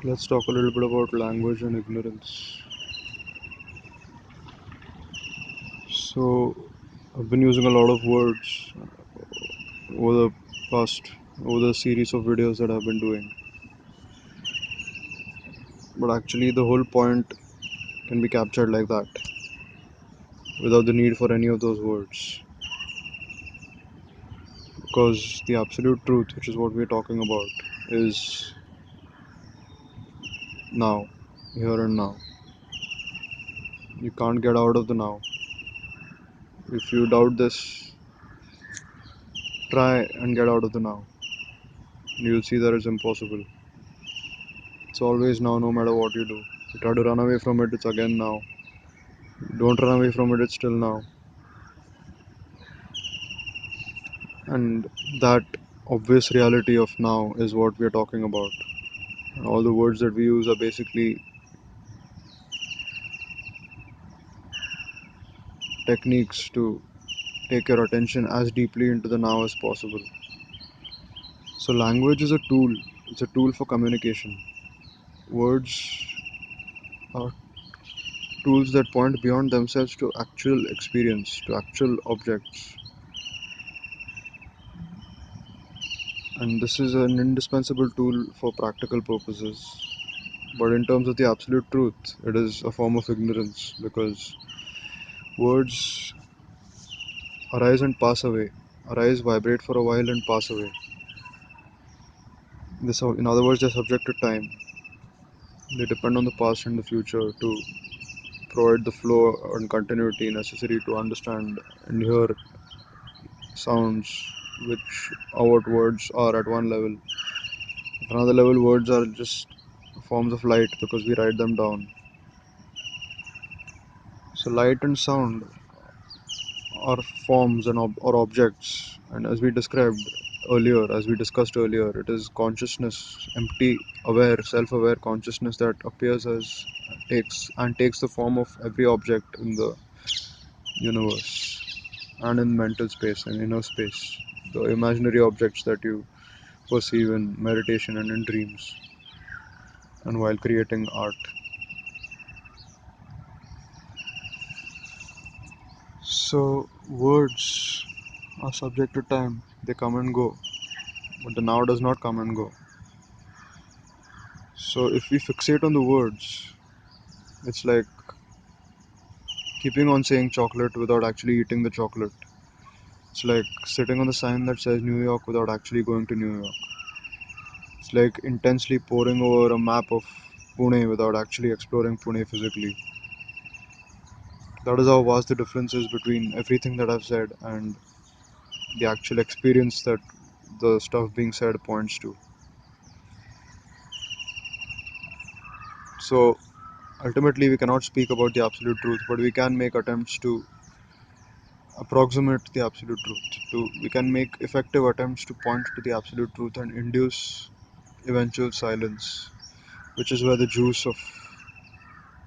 Let's talk a little bit about language and ignorance. So, I've been using a lot of words over the past, over the series of videos that I've been doing. But actually, the whole point can be captured like that, without the need for any of those words. Because the absolute truth, which is what we're talking about, is now, here and now. You can't get out of the now. If you doubt this, try and get out of the now. You'll see that it's impossible. It's always now, no matter what you do. You try to run away from it, it's again now. Don't run away from it, it's still now. And that obvious reality of now is what we are talking about. All the words that we use are basically techniques to take your attention as deeply into the now as possible. So, language is a tool, it's a tool for communication. Words are tools that point beyond themselves to actual experience, to actual objects. And this is an indispensable tool for practical purposes. But in terms of the absolute truth, it is a form of ignorance because words arise and pass away, arise, vibrate for a while, and pass away. In other words, they're subject to time. They depend on the past and the future to provide the flow and continuity necessary to understand and hear sounds which are what words are at one level. At another level, words are just forms of light because we write them down. So, light and sound are forms or objects, and as we discussed earlier, it is consciousness, empty, aware, self-aware consciousness that appears as takes the form of every object in the universe and in mental space and inner space, the imaginary objects that you perceive in meditation and in dreams and while creating art. So words are subject to time, they come and go, but the now does not come and go. So if we fixate on the words, it's like keeping on saying chocolate without actually eating the chocolate. It's like sitting on the sign that says New York without actually going to New York. It's like intensely poring over a map of Pune without actually exploring Pune physically. That is how vast the difference is between everything that I've said and the actual experience that the stuff being said points to. So ultimately, we cannot speak about the absolute truth, but we can make attempts to approximate the absolute truth. We can make effective attempts to point to the absolute truth and induce eventual silence, which is where the juice of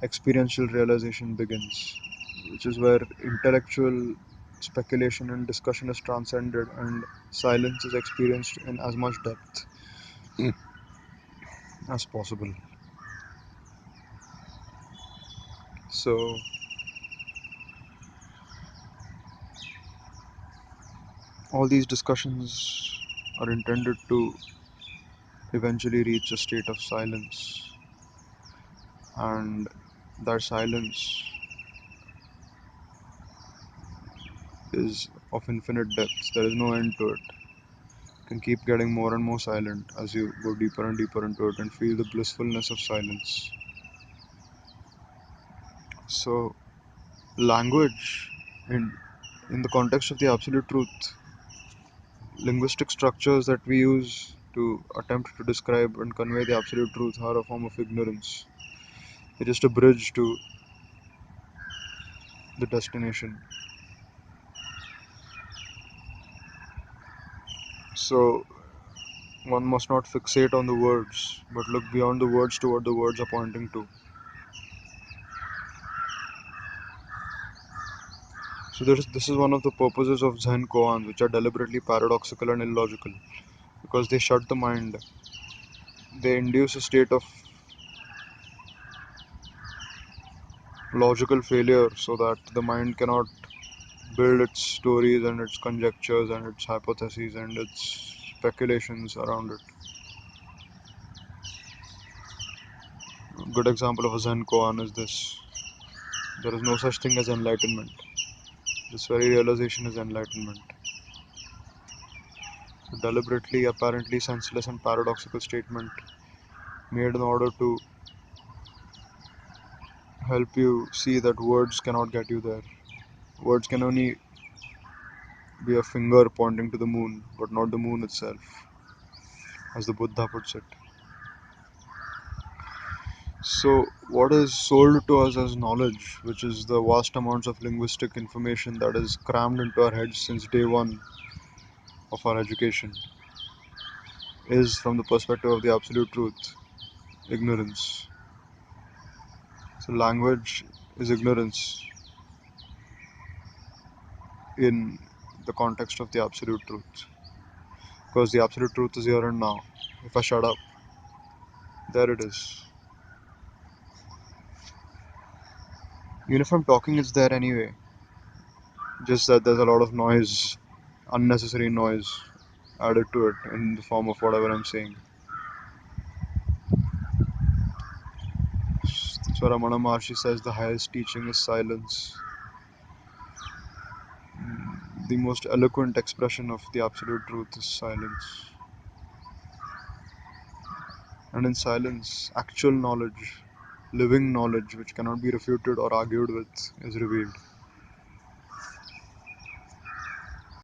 experiential realization begins, which is where intellectual speculation and discussion is transcended and silence is experienced in as much depth as possible. So, all these discussions are intended to eventually reach a state of silence, and that silence is of infinite depth. There is no end to it. You can keep getting more and more silent as you go deeper and deeper into it and feel the blissfulness of silence. So, language, in, in the context of the absolute truth, linguistic structures that we use to attempt to describe and convey the absolute truth are a form of ignorance. They're just a bridge to the destination. So, one must not fixate on the words, but look beyond the words to what the words are pointing to. So this is one of the purposes of Zen koans, which are deliberately paradoxical and illogical, because they shut the mind. They induce a state of logical failure so that the mind cannot build its stories and its conjectures and its hypotheses and its speculations around it. A good example of a Zen koan is this: there is no such thing as enlightenment. This very realization is enlightenment. So deliberately, apparently senseless and paradoxical statement made in order to help you see that words cannot get you there. Words can only be a finger pointing to the moon, but not the moon itself, as the Buddha puts it. So, what is sold to us as knowledge, which is the vast amounts of linguistic information that is crammed into our heads since day one of our education, is from the perspective of the absolute truth, ignorance. So, language is ignorance in the context of the absolute truth, because the absolute truth is here and now. If I shut up, there it is. Even if I'm talking, it's there anyway. Just that there's a lot of noise, unnecessary noise added to it in the form of whatever I'm saying. That's what Ramana Maharshi says: the highest teaching is silence. The most eloquent expression of the absolute truth is silence. And in silence, actual knowledge, living knowledge, which cannot be refuted or argued with, is revealed.